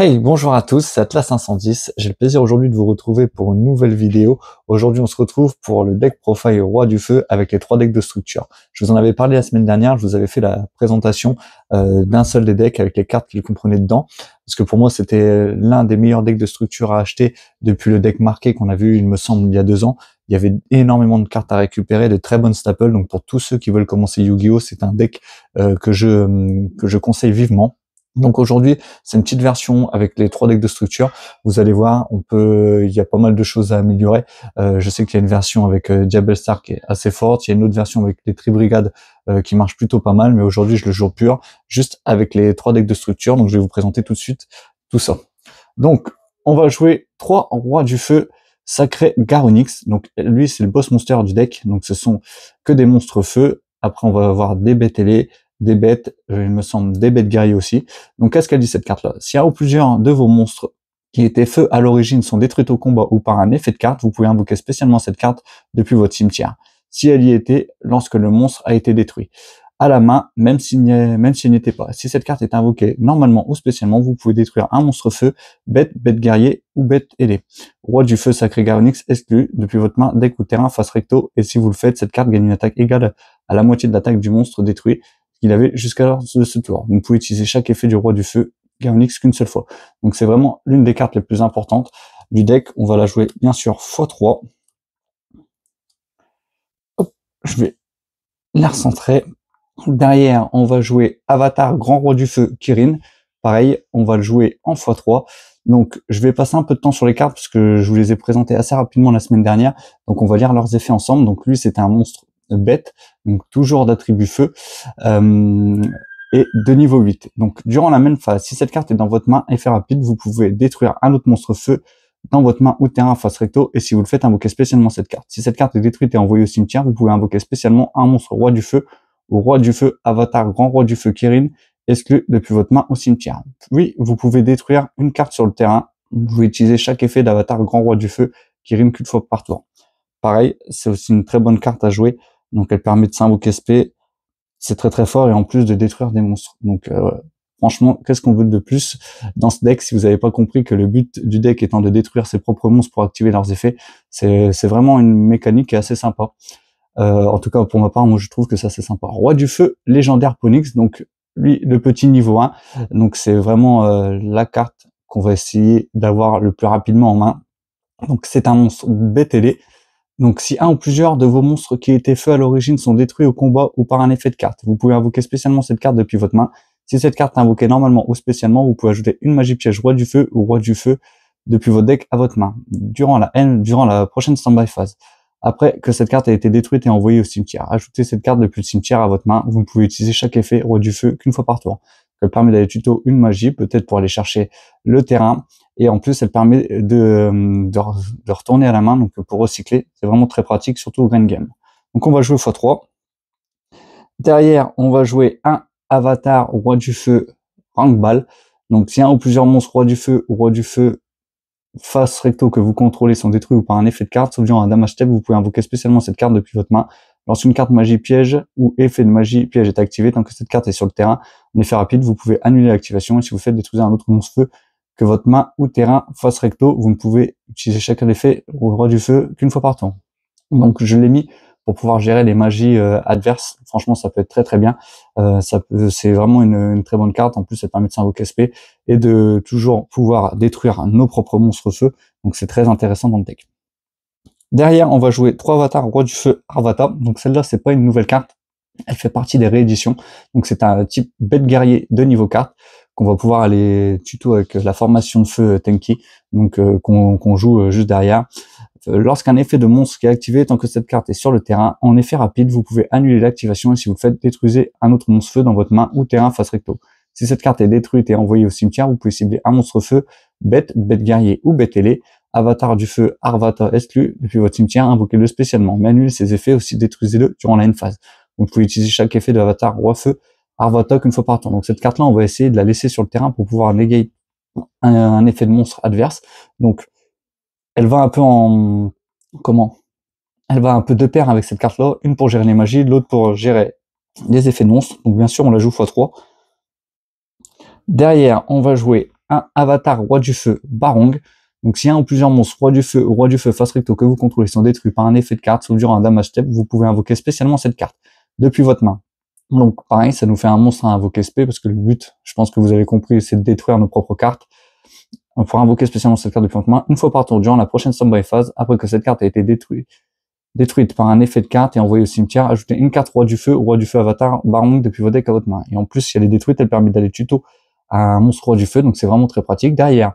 Hey, bonjour à tous, c'est Atlas 510. J'ai le plaisir aujourd'hui de vous retrouver pour une nouvelle vidéo. Aujourd'hui, on se retrouve pour le deck profile Roi du Feu avec les 3 decks de structure. Je vous en avais parlé la semaine dernière, je vous avais fait la présentation d'un seul des decks avec les cartes qu'il comprenait dedans. Parce que pour moi, c'était l'un des meilleurs decks de structure à acheter depuis le deck marqué qu'on a vu, il me semble, il y a 2 ans. Il y avait énormément de cartes à récupérer, de très bonnes staples. Donc pour tous ceux qui veulent commencer Yu-Gi-Oh, c'est un deck que je conseille vivement. Donc aujourd'hui, c'est une petite version avec les 3 decks de structure. Vous allez voir, il y a pas mal de choses à améliorer. Je sais qu'il y a une version avec Diablo Star qui est assez forte. Il y a une autre version avec les Tri-Brigades qui marche plutôt pas mal. Mais aujourd'hui, je le joue pur, juste avec les 3 decks de structure. Donc je vais vous présenter tout de suite tout ça. Donc, on va jouer 3 Rois du Feu Sacré Garonix. Donc lui, c'est le boss monster du deck. Donc ce sont que des monstres feu. Après, on va avoir des bêtes ailées, des bêtes, il me semble, des bêtes guerriers aussi. Donc, qu'est-ce qu'elle dit cette carte-là? Si un ou plusieurs de vos monstres qui étaient feu à l'origine sont détruits au combat ou par un effet de carte, vous pouvez invoquer spécialement cette carte depuis votre cimetière. Si elle y était, lorsque le monstre a été détruit. À la main, même s'il n'y était pas. Si cette carte est invoquée normalement ou spécialement, vous pouvez détruire un monstre feu, bête guerrier ou bête ailée. Roi du Feu Sacré Garonix exclu depuis votre main, deck ou terrain face recto, et si vous le faites, cette carte gagne une attaque égale à la moitié de l'attaque du monstre détruit qu'il avait jusqu'à ce tour. Vous pouvez utiliser chaque effet du Roi du Feu Garonix qu'une seule fois. Donc c'est vraiment l'une des cartes les plus importantes du deck. On va la jouer bien sûr x3. Hop, je vais la recentrer. Derrière, on va jouer Avatar Grand Roi du Feu Kirin. Pareil, on va le jouer en x3. Donc je vais passer un peu de temps sur les cartes parce que je vous les ai présentées assez rapidement la semaine dernière. Donc on va lire leurs effets ensemble. Donc lui, c'était un monstre bête, donc toujours d'attribut feu, et de niveau 8. Donc durant la même phase, si cette carte est dans votre main, effet rapide, vous pouvez détruire un autre monstre feu dans votre main ou terrain face recto, et si vous le faites, invoquez spécialement cette carte. Si cette carte est détruite et envoyée au cimetière, vous pouvez invoquer spécialement un monstre Roi du Feu ou Roi du Feu Avatar Grand Roi du Feu Kirin, exclu depuis votre main au cimetière. Oui, vous pouvez détruire une carte sur le terrain. Vous pouvez utiliser chaque effet d'Avatar Grand Roi du Feu Kirin qu'une fois par tour. Pareil, c'est aussi une très bonne carte à jouer. Donc elle permet de s'invoquer SP, c'est très fort, et en plus de détruire des monstres. Donc franchement, qu'est-ce qu'on veut de plus dans ce deck si vous n'avez pas compris que le but du deck étant de détruire ses propres monstres pour activer leurs effets? C'est vraiment une mécanique qui est assez sympa. En tout cas pour ma part, moi je trouve que ça c'est sympa. Roi du Feu, légendaire Ponix, donc lui le petit niveau 1, donc c'est vraiment la carte qu'on va essayer d'avoir le plus rapidement en main. Donc c'est un monstre bête ailé. Donc si un ou plusieurs de vos monstres qui étaient feu à l'origine sont détruits au combat ou par un effet de carte, vous pouvez invoquer spécialement cette carte depuis votre main. Si cette carte est invoquée normalement ou spécialement, vous pouvez ajouter une magie piège Roi du Feu ou Roi du Feu depuis votre deck à votre main, durant la prochaine standby phase. Après que cette carte a été détruite et envoyée au cimetière, ajoutez cette carte depuis le cimetière à votre main. Vous ne pouvez utiliser chaque effet Roi du Feu qu'une fois par tour. Elle permet d'aller tuto une magie, peut-être pour aller chercher le terrain. Et en plus, elle permet de retourner à la main, donc pour recycler. C'est vraiment très pratique, surtout au grand game. Donc on va jouer x3. Derrière, on va jouer un Avatar Roi du Feu Rank Ball. Donc si un ou plusieurs monstres Roi du Feu ou Roi du Feu face recto que vous contrôlez sont détruits ou par un effet de carte, sauf durant un damage step, vous pouvez invoquer spécialement cette carte depuis votre main. Lorsqu'une carte magie piège ou effet de magie piège est activé, tant que cette carte est sur le terrain, en effet rapide, vous pouvez annuler l'activation, et si vous faites détruire un autre monstre feu que votre main ou terrain face recto, vous ne pouvez utiliser chacun effet au Roi du Feu qu'une fois par tour. Donc je l'ai mis pour pouvoir gérer les magies adverses. Franchement, ça peut être très bien. C'est vraiment une très bonne carte. En plus, ça permet de s'invoquer SP et de toujours pouvoir détruire nos propres monstres feu. Donc c'est très intéressant dans le deck. Derrière, on va jouer 3 avatars Roi du Feu Arvata. Donc celle-là, c'est pas une nouvelle carte. Elle fait partie des rééditions. Donc c'est un type bête guerrier de niveau 4 qu'on va pouvoir aller tuto avec la formation de feu Tenki, donc qu'on joue juste derrière. Lorsqu'un effet de monstre qui est activé, tant que cette carte est sur le terrain, en effet rapide, vous pouvez annuler l'activation, et si vous le faites, détruisez un autre monstre feu dans votre main ou terrain face recto. Si cette carte est détruite et envoyée au cimetière, vous pouvez cibler un monstre feu, bête guerrier ou bête ailé, Avatar du Feu Arvata exclu depuis votre cimetière, invoquez-le spécialement, mais annulez ses effets, aussi détruisez-le durant la end phase. Donc vous pouvez utiliser chaque effet de Avatar Roi Feu Arvata qu'une fois par tour. Donc cette carte-là, on va essayer de la laisser sur le terrain pour pouvoir négayer un effet de monstre adverse. Donc elle va un peu elle va un peu de pair avec cette carte-là, une pour gérer les magies, l'autre pour gérer les effets de monstres. Donc bien sûr, on la joue x3. Derrière, on va jouer un avatar roi du feu Barong. Donc s'il y a un ou plusieurs monstres roi du feu ou roi du feu face recto que vous contrôlez sont détruits par un effet de carte, sauf durant un damage step, vous pouvez invoquer spécialement cette carte depuis votre main. Donc pareil, ça nous fait un monstre à invoquer SP, parce que le but, je pense que vous avez compris, c'est de détruire nos propres cartes. On pourra invoquer spécialement cette carte depuis votre main une fois par tour durant la prochaine standby phase, après que cette carte a été détruite par un effet de carte et envoyée au cimetière. Ajoutez une carte roi du feu ou roi du feu avatar Barong depuis votre deck à votre main. Et en plus, si elle est détruite, elle permet d'aller tuto à un monstre roi du feu, donc c'est vraiment très pratique. Derrière,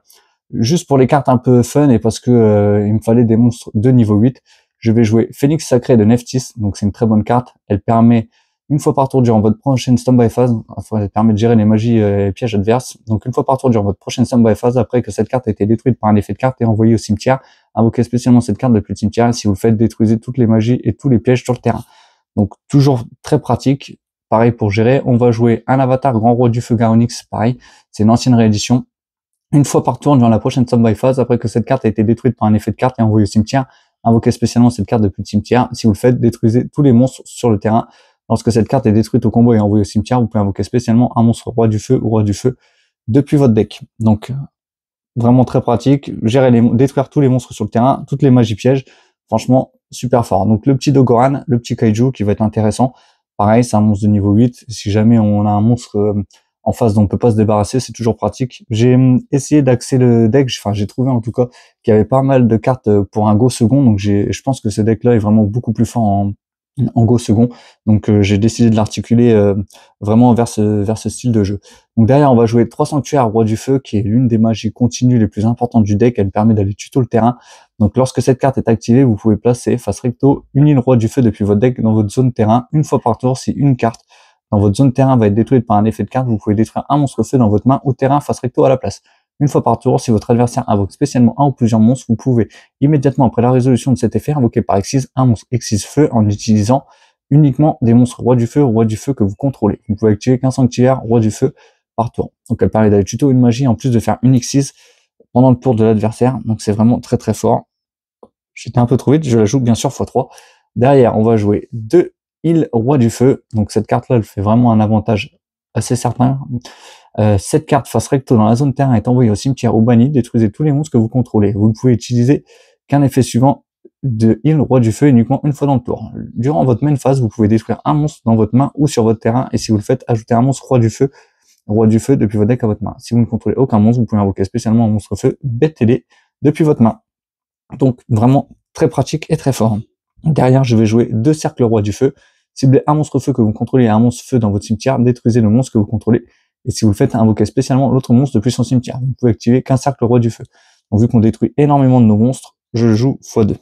juste pour les cartes un peu fun et parce que il me fallait des monstres de niveau 8, je vais jouer Phénix Sacré de Nephthys, donc c'est une très bonne carte. Elle permet, une fois par tour durant votre prochaine standby phase, elle permet de gérer les magies et pièges adverses. Donc une fois par tour durant votre prochaine standby phase, après que cette carte a été détruite par un effet de carte et envoyée au cimetière, invoquez spécialement cette carte depuis le cimetière. Et si vous le faites, détruisez toutes les magies et tous les pièges sur le terrain. Donc toujours très pratique. Pareil pour gérer, on va jouer un avatar Grand Roi du Feu Garonix, pareil, c'est une ancienne réédition. Une fois par tour durant la prochaine standby phase, après que cette carte a été détruite par un effet de carte et envoyée au cimetière, invoquez spécialement cette carte depuis le cimetière. Si vous le faites, détruisez tous les monstres sur le terrain. Lorsque cette carte est détruite au combo et envoyée au cimetière, vous pouvez invoquer spécialement un monstre roi du feu ou roi du feu depuis votre deck. Donc vraiment très pratique, détruire tous les monstres sur le terrain, toutes les magies pièges, franchement super fort. Donc le petit Dogoran, le petit Kaiju qui va être intéressant. Pareil, c'est un monstre de niveau 8. Si jamais on a un monstre en face dont on peut pas se débarrasser, c'est toujours pratique. J'ai essayé d'axer le deck, enfin j'ai trouvé en tout cas qu'il y avait pas mal de cartes pour un go second, donc je pense que ce deck là est vraiment beaucoup plus fort en go second, donc j'ai décidé de l'articuler vraiment vers ce style de jeu. Donc derrière on va jouer 3 sanctuaires roi du feu, qui est l'une des magies continues les plus importantes du deck. Elle permet d'aller tuto le terrain. Donc lorsque cette carte est activée, vous pouvez placer face recto une île roi du feu depuis votre deck dans votre zone terrain une fois par tour. Si une carte dans votre zone terrain va être détruite par un effet de carte, vous pouvez détruire un monstre feu dans votre main ou terrain face recto à la place. Une fois par tour, si votre adversaire invoque spécialement un ou plusieurs monstres, vous pouvez immédiatement après la résolution de cet effet invoquer par Xyz un monstre Xyz feu en utilisant uniquement des monstres roi du feu que vous contrôlez. Vous pouvez activer qu'un sanctuaire roi du feu par tour. Donc elle permet d'aller tuto une magie en plus de faire une Xyz pendant le tour de l'adversaire. Donc c'est vraiment très très fort. J'étais un peu trop vite, je la joue bien sûr x3. Derrière, on va jouer 2 îles roi du feu. Donc cette carte-là, elle fait vraiment un avantage assez certain. Cette carte face recto dans la zone terrain est envoyée au cimetière ou banni. Détruisez tous les monstres que vous contrôlez. Vous ne pouvez utiliser qu'un effet suivant de île roi du feu uniquement une fois dans le tour. Durant votre main phase, vous pouvez détruire un monstre dans votre main ou sur votre terrain. Et si vous le faites, ajoutez un monstre roi du feu depuis votre deck à votre main. Si vous ne contrôlez aucun monstre, vous pouvez invoquer spécialement un monstre feu BTD depuis votre main. Donc vraiment très pratique et très fort. Derrière, je vais jouer 2 cercles roi du feu. Ciblez un monstre feu que vous contrôlez et un monstre feu dans votre cimetière. Détruisez le monstre que vous contrôlez. Et si vous le faites, invoquez spécialement l'autre monstre depuis son cimetière. Vous pouvez activer qu'un cercle roi du feu. Donc vu qu'on détruit énormément de nos monstres, je joue x2.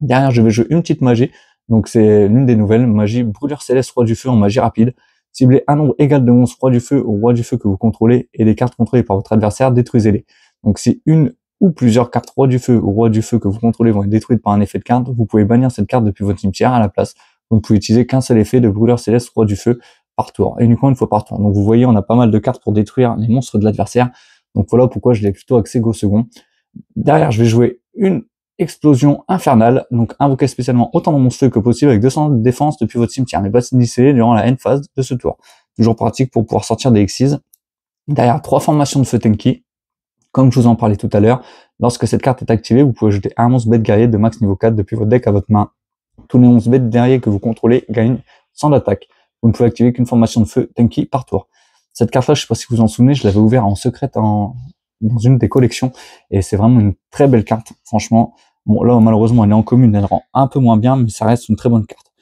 Derrière, je vais jouer une petite magie. Donc c'est l'une des nouvelles, magie brûlure céleste roi du feu en magie rapide. Ciblez un nombre égal de monstres roi du feu ou roi du feu que vous contrôlez et les cartes contrôlées par votre adversaire, détruisez-les. Donc si une ou plusieurs cartes roi du feu ou roi du feu que vous contrôlez vont être détruites par un effet de carte, vous pouvez bannir cette carte depuis votre cimetière. À la place, vous ne pouvez utiliser qu'un seul effet de brûleur céleste roi du feu par tour, et uniquement une fois par tour. Donc vous voyez, on a pas mal de cartes pour détruire les monstres de l'adversaire. Donc voilà pourquoi je l'ai plutôt axé go second. Derrière, je vais jouer une explosion infernale, donc invoquez spécialement autant de monstres feu que possible avec 200 de défense depuis votre cimetière, mais bassinissez durant la end phase de ce tour. Toujours pratique pour pouvoir sortir des Xyz. Derrière, 3 formations de feu Tenki. Comme je vous en parlais tout à l'heure, lorsque cette carte est activée, vous pouvez ajouter un monstre bête guerrier de max niveau 4 depuis votre deck à votre main. Tous les monstres bêtes guerriers que vous contrôlez gagnent 100 d'attaque. Vous ne pouvez activer qu'une formation de feu Tenki par tour. Cette carte-là, je ne sais pas si vous vous en souvenez, je l'avais ouverte en secret dans une des collections, et c'est vraiment une très belle carte, franchement. Bon, là, malheureusement, elle est en commune, elle rend un peu moins bien, mais ça reste une très bonne carte.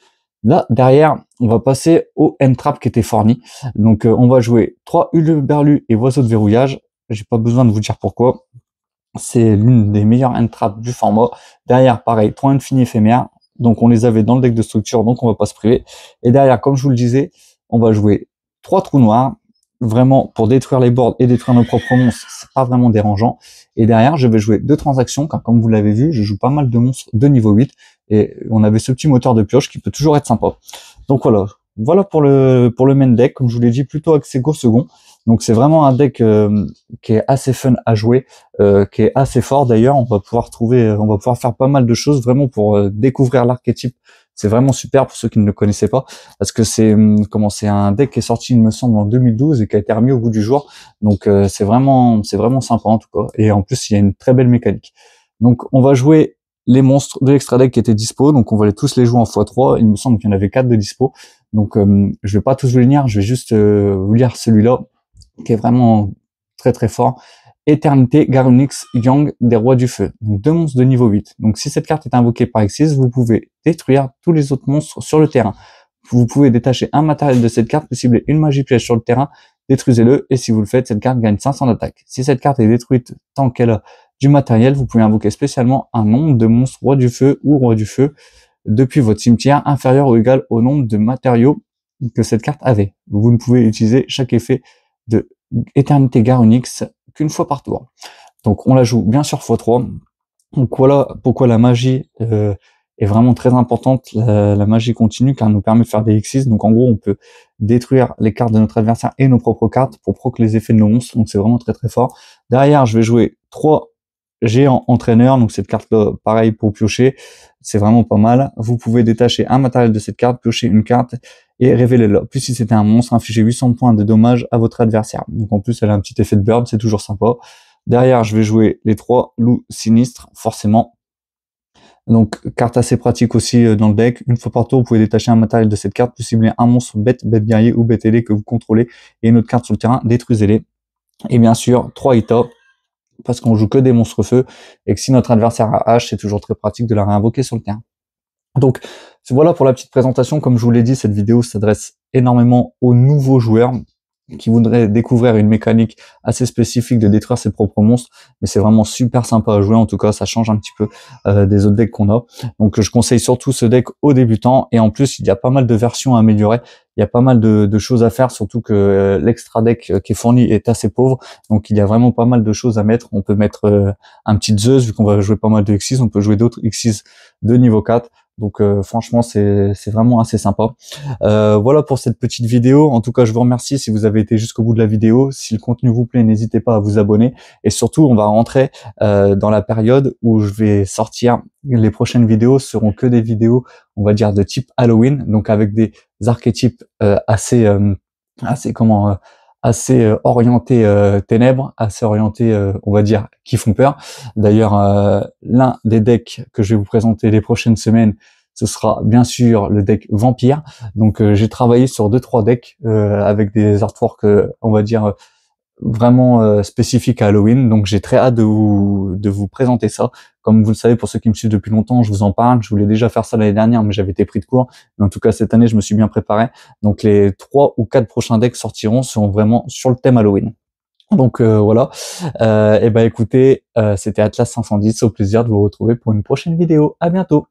Là, derrière, on va passer au end-trap qui était fourni. Donc, on va jouer 3 huluberlus et oiseaux de verrouillage. J'ai pas besoin de vous dire pourquoi. C'est l'une des meilleures end-traps du format. Derrière, pareil, 3 infini éphémères. Donc, on les avait dans le deck de structure, donc on va pas se priver. Et derrière, comme je vous le disais, on va jouer 3 trous noirs. Vraiment, pour détruire les boards et détruire nos propres monstres, c'est pas vraiment dérangeant. Et derrière, je vais jouer 2 transactions, car comme vous l'avez vu, je joue pas mal de monstres de niveau 8. Et on avait ce petit moteur de pioche qui peut toujours être sympa. Donc voilà pour le main deck, comme je vous l'ai dit, plutôt axé go second. Donc c'est vraiment un deck qui est assez fun à jouer, qui est assez fort d'ailleurs. On va pouvoir faire pas mal de choses vraiment pour découvrir l'archétype c'est vraiment super pour ceux qui ne le connaissaient pas, parce que c'est un deck qui est sorti, il me semble, en 2012 et qui a été remis au goût du jour. Donc c'est vraiment sympa en tout cas. Et en plus, il y a une très belle mécanique. Donc on va jouer les monstres de l'extra deck qui étaient dispo, donc on va tous les jouer en x3. Il me semble qu'il y en avait 4 de dispo. Donc je vais pas tous vous les lire, je vais juste vous lire celui-là qui est vraiment très très fort. Éternité, Garunix, Yang, des Rois du Feu. Donc 2 monstres de niveau 8. Donc si cette carte est invoquée par Xyz, vous pouvez détruire tous les autres monstres sur le terrain. Vous pouvez détacher un matériel de cette carte, cibler une magie piège sur le terrain, détruisez-le, et si vous le faites, cette carte gagne 500 d'attaque. Si cette carte est détruite tant qu'elle a du matériel, vous pouvez invoquer spécialement un nombre de monstres Roi du Feu ou Roi du Feu depuis votre cimetière inférieur ou égal au nombre de matériaux que cette carte avait. Vous ne pouvez utiliser chaque effet de Éternité Garunix qu'une fois par tour. Donc on la joue bien sûr x3. Donc voilà pourquoi la magie est vraiment très importante, la magie continue, car elle nous permet de faire des Xyz. Donc en gros on peut détruire les cartes de notre adversaire et nos propres cartes pour proc les effets de nos monstres. Donc c'est vraiment très très fort. Derrière je vais jouer 3 géants entraîneurs. Donc cette carte là pareil pour piocher, c'est vraiment pas mal. Vous pouvez détacher un matériel de cette carte, piocher une carte et révéler-la. Puis si c'était un monstre, infligez 800 points de dommages à votre adversaire. Donc en plus elle a un petit effet de bird, c'est toujours sympa. Derrière je vais jouer les 3 loups sinistres, forcément. Donc carte assez pratique aussi dans le deck. Une fois par tour, vous pouvez détacher un matériel de cette carte, puis cibler un monstre bête guerrier ou bête ailé que vous contrôlez et une autre carte sur le terrain, détruisez-les. Et bien sûr 3 Ita, parce qu'on joue que des monstres feu, et que si notre adversaire a H, c'est toujours très pratique de la réinvoquer sur le terrain. Donc voilà pour la petite présentation. Comme je vous l'ai dit, cette vidéo s'adresse énormément aux nouveaux joueurs qui voudraient découvrir une mécanique assez spécifique de détruire ses propres monstres, mais c'est vraiment super sympa à jouer. En tout cas, ça change un petit peu des autres decks qu'on a. Donc je conseille surtout ce deck aux débutants, et en plus il y a pas mal de versions à améliorer, il y a pas mal de choses à faire, surtout que l'extra deck qui est fourni est assez pauvre, donc il y a vraiment pas mal de choses à mettre. On peut mettre un petit Zeus, vu qu'on va jouer pas mal de Xyz, on peut jouer d'autres Xyz de niveau 4. Donc franchement c'est vraiment assez sympa. Voilà pour cette petite vidéo. En tout cas je vous remercie si vous avez été jusqu'au bout de la vidéo. Si le contenu vous plaît, n'hésitez pas à vous abonner, et surtout on va rentrer dans la période où je vais sortir, les prochaines vidéos seront que des vidéos on va dire de type Halloween, donc avec des archétypes assez orientés ténèbres, assez orientés on va dire qui font peur. D'ailleurs l'un des decks que je vais vous présenter les prochaines semaines, ce sera bien sûr le deck Vampire. Donc j'ai travaillé sur 2-3 decks avec des artworks on va dire vraiment spécifiques à Halloween. Donc j'ai très hâte de vous présenter ça. Comme vous le savez, pour ceux qui me suivent depuis longtemps, je vous en parle. Je voulais déjà faire ça l'année dernière, mais j'avais été pris de court. Mais en tout cas cette année, je me suis bien préparé. Donc les 3 ou 4 prochains decks seront vraiment sur le thème Halloween. Donc voilà. Et ben écoutez, c'était Atlas 510. Au plaisir de vous retrouver pour une prochaine vidéo. À bientôt.